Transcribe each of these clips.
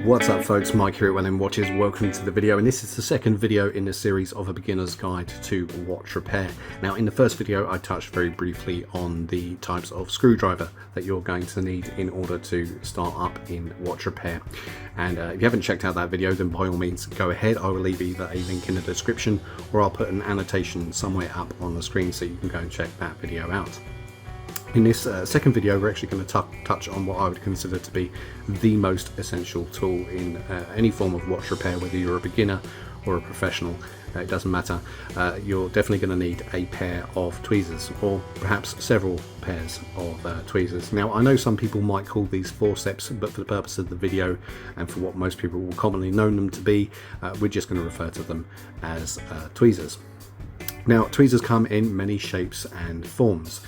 What's up folks, Mike here at Watches. Welcome to the video, and this is the second video in the series of a beginner's guide to watch repair. Now in the first video I touched very briefly on the types of screwdriver that you're going to need in order to start up in watch repair, and if you haven't checked out that video then by all means go ahead. I will leave either a link in the description or I'll put an annotation somewhere up on the screen so you can go and check that video out. In this second video we're actually going to touch on what I would consider to be the most essential tool in any form of watch repair, whether you're a beginner or a professional. It doesn't matter. You're definitely going to need a pair of tweezers, or perhaps several pairs of tweezers. Now I know some people might call these forceps, but for the purpose of the video and for what most people will commonly know them to be, we're just going to refer to them as tweezers. Now, tweezers come in many shapes and forms.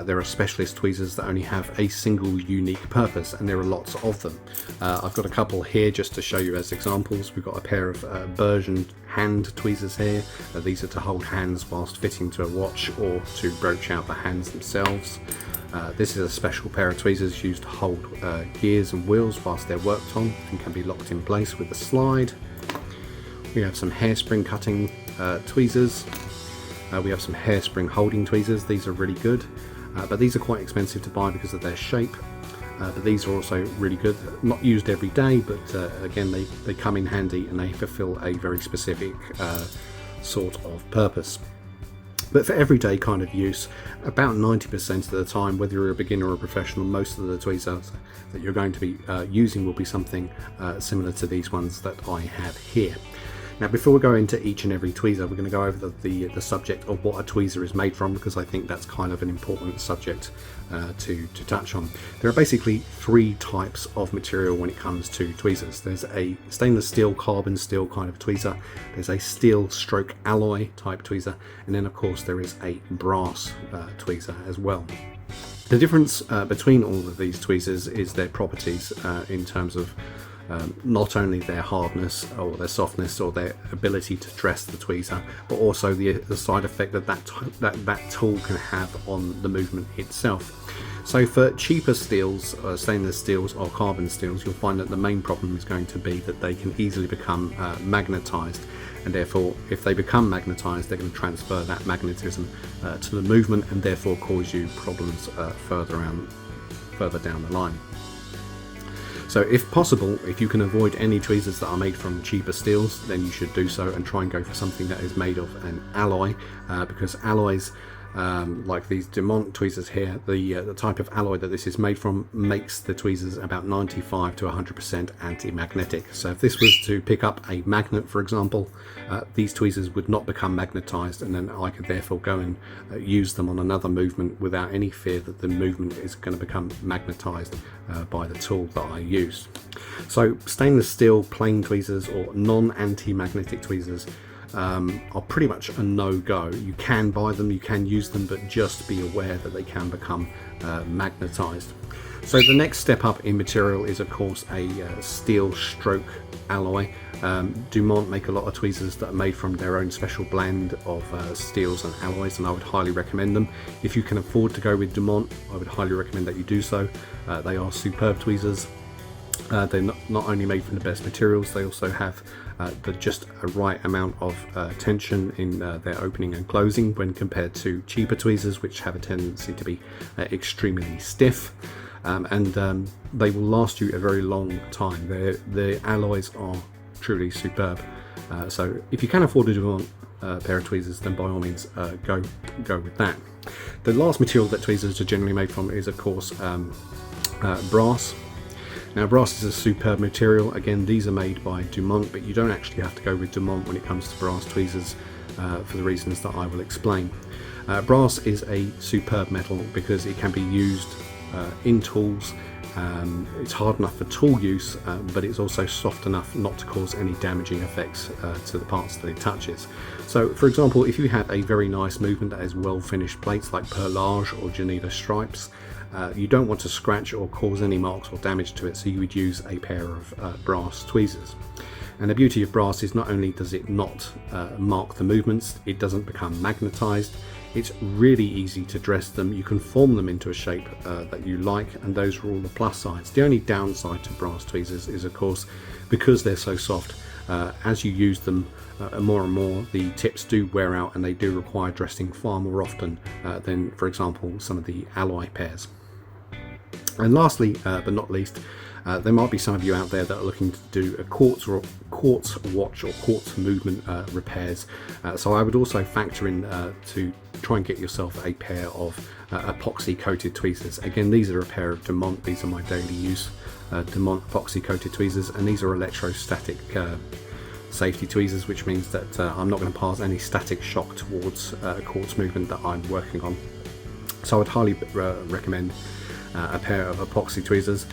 There are specialist tweezers that only have a single unique purpose, and there are lots of them. I've got a couple here just to show you as examples. We've got a pair of Bergen hand tweezers here. These are to hold hands whilst fitting to a watch or to broach out the hands themselves. This is a special pair of tweezers used to hold gears and wheels whilst they're worked on and can be locked in place with a slide. We have some hairspring cutting tweezers. We have some hairspring holding tweezers. These are really good, but these are quite expensive to buy because of their shape. But these are also really good. Not used every day, but again they come in handy and they fulfill a very specific sort of purpose. But for everyday kind of use, about 90% of the time, whether you're a beginner or a professional, most of the tweezers that you're going to be using will be something similar to these ones that I have here. Now before we go into each and every tweezer, we're going to go over the subject of what a tweezer is made from, because I think that's kind of an important subject to touch on. There are basically three types of material when it comes to tweezers. There's a stainless steel, carbon steel kind of tweezer, there's a steel stroke alloy type tweezer, and then of course there is a brass tweezer as well. The difference between all of these tweezers is their properties in terms of not only their hardness or their softness or their ability to dress the tweezer, but also the side effect that tool can have on the movement itself. So for cheaper steels, stainless steels or carbon steels, you'll find that the main problem is going to be that they can easily become magnetized, and therefore if they become magnetized they're going to transfer that magnetism to the movement and therefore cause you problems further down the line. So if possible, if you can avoid any tweezers that are made from cheaper steels, then you should do so and try and go for something that is made of an alloy, because alloys like these Dumont tweezers here, the type of alloy that this is made from makes the tweezers about 95 to 100% anti-magnetic. So if this was to pick up a magnet, for example, these tweezers would not become magnetized, and then I could therefore go and use them on another movement without any fear that the movement is going to become magnetized by the tool that I use. So stainless steel plain tweezers or non-anti-magnetic tweezers are pretty much a no-go. You can buy them, you can use them, but just be aware that they can become magnetized. So the next step up in material is of course a steel stroke alloy. Dumont make a lot of tweezers that are made from their own special blend of steels and alloys, and I would highly recommend them. If you can afford to go with Dumont, I would highly recommend that you do so. They are superb tweezers. They're not only made from the best materials, they also have just a right amount of tension in their opening and closing when compared to cheaper tweezers, which have a tendency to be extremely stiff, and they will last you a very long time. The alloys are truly superb. So if you can afford a Dumont pair of tweezers, then by all means go with that. The last material that tweezers are generally made from is of course brass. Now brass is a superb material. Again, these are made by Dumont, but you don't actually have to go with Dumont when it comes to brass tweezers for the reasons that I will explain. Brass is a superb metal because it can be used in tools. It's hard enough for tool use, but it's also soft enough not to cause any damaging effects to the parts that it touches. So for example, if you have a very nice movement that has well finished plates like perlage or Geneva stripes, you don't want to scratch or cause any marks or damage to it, so you would use a pair of brass tweezers. And the beauty of brass is not only does it not mark the movements, it doesn't become magnetized, It's really easy to dress them. You can form them into a shape that you like, and those are all the plus sides. The only downside to brass tweezers is, of course, because they're so soft, as you use them more and more, the tips do wear out, and they do require dressing far more often than, for example, some of the alloy pairs. And lastly, but not least, there might be some of you out there that are looking to do a quartz watch or quartz movement repairs. So I would also factor in to try and get yourself a pair of epoxy coated tweezers. Again, these are a pair of Demont. These are my daily use Demont epoxy coated tweezers, and these are electrostatic safety tweezers, which means that I'm not going to pass any static shock towards quartz movement that I'm working on. So I would highly recommend a pair of epoxy tweezers.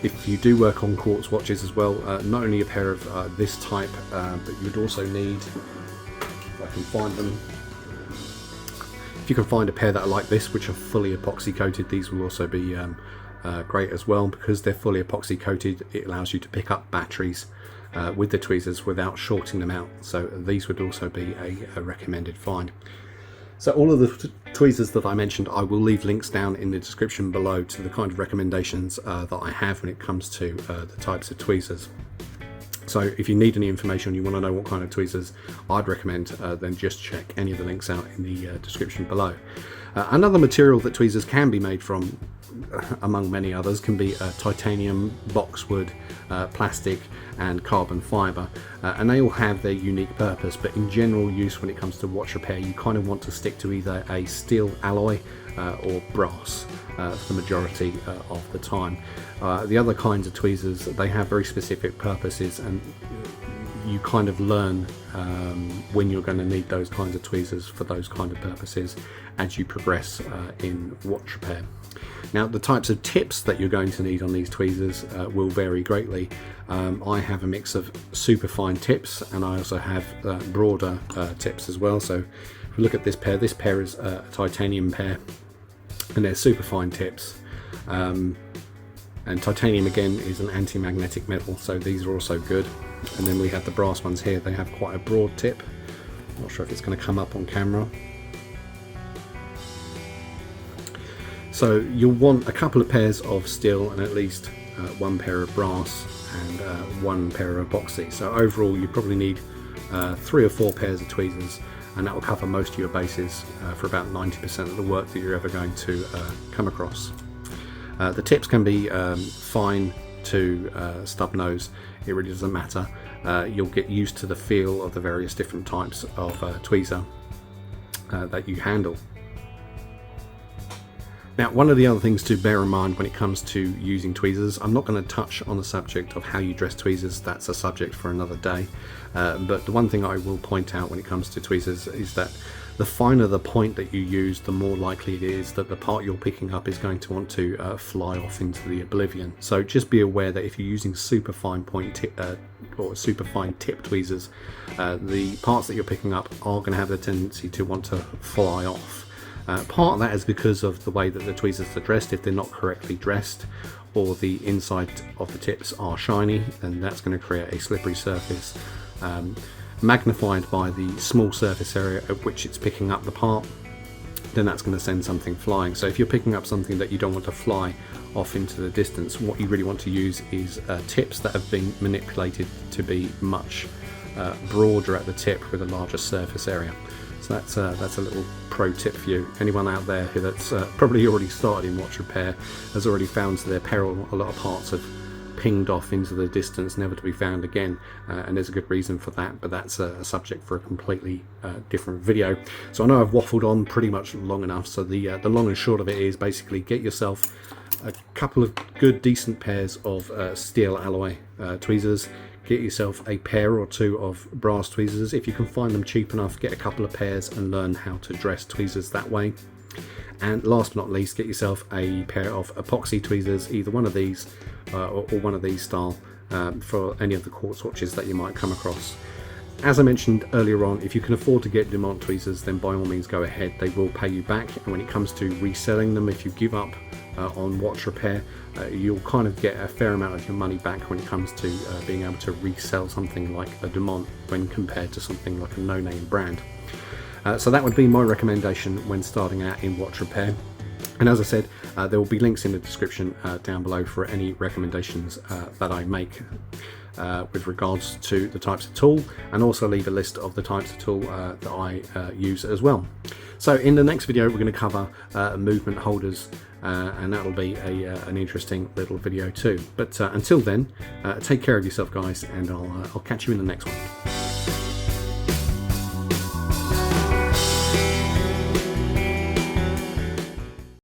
If you do work on quartz watches as well, not only a pair of this type, but you would also need, if I can find them, if you can find a pair that are like this, which are fully epoxy coated, these will also be great as well. Because they're fully epoxy coated, it allows you to pick up batteries with the tweezers without shorting them out. So these would also be a recommended find. So all of the tweezers that I mentioned, I will leave links down in the description below to the kind of recommendations that I have when it comes to the types of tweezers. So if you need any information, you want to know what kind of tweezers I'd recommend, then just check any of the links out in the description below. Another material that tweezers can be made from, among many others, can be titanium, boxwood, plastic and carbon fibre, and they all have their unique purpose, but in general use when it comes to watch repair, you kind of want to stick to either a steel alloy or brass for the majority of the time. The other kinds of tweezers, they have very specific purposes, and you kind of learn when you're going to need those kinds of tweezers for those kind of purposes as you progress in watch repair. Now, the types of tips that you're going to need on these tweezers will vary greatly. I have a mix of super fine tips, and I also have broader tips as well. So if we look at this pair is a titanium pair, and they're super fine tips. And titanium again is an anti-magnetic metal, so these are also good. And then we have the brass ones here. They have quite a broad tip. Not sure if it's going to come up on camera. So you'll want a couple of pairs of steel and at least one pair of brass and one pair of epoxy. So overall you probably need 3 or 4 pairs of tweezers, and that will cover most of your bases for about 90% of the work that you're ever going to come across. The tips can be fine to stub nose, it really doesn't matter. You'll get used to the feel of the various different types of tweezer that you handle. Now, one of the other things to bear in mind when it comes to using tweezers, I'm not going to touch on the subject of how you dress tweezers, that's a subject for another day, but the one thing I will point out when it comes to tweezers is that the finer the point that you use, the more likely it is that the part you're picking up is going to want to fly off into the oblivion. So just be aware that if you're using super fine point tip, or super fine tip tweezers, the parts that you're picking up are going to have the tendency to want to fly off. Part of that is because of the way that the tweezers are dressed. If they're not correctly dressed, or the inside of the tips are shiny, then that's going to create a slippery surface, magnified by the small surface area at which it's picking up the part. Then that's going to send something flying. So if you're picking up something that you don't want to fly off into the distance, what you really want to use is tips that have been manipulated to be much broader at the tip with a larger surface area. So that's a little pro tip for you. Anyone out there who that's probably already started in watch repair has already found to their peril a lot of parts have pinged off into the distance, never to be found again, and there's a good reason for that, but that's a subject for a completely different video. So I know I've waffled on pretty much long enough, so the long and short of it is basically get yourself a couple of good decent pairs of steel alloy tweezers. Get yourself a pair or 2 of brass tweezers. If you can find them cheap enough, get a couple of pairs and learn how to dress tweezers that way. And last but not least, get yourself a pair of epoxy tweezers, either one of these or one of these style, for any of the quartz watches that you might come across. As I mentioned earlier on, if you can afford to get Demont tweezers, then by all means go ahead. They will pay you back, and when it comes to reselling them, if you give up on watch repair, you'll kind of get a fair amount of your money back when it comes to being able to resell something like a Demont when compared to something like a no-name brand. So that would be my recommendation when starting out in watch repair. And as I said, there will be links in the description down below for any recommendations that I make with regards to the types of tool, and also leave a list of the types of tool that I use as well. So in the next video we're going to cover movement holders, and that'll be an interesting little video too. But until then, take care of yourself guys, and I'll catch you in the next one.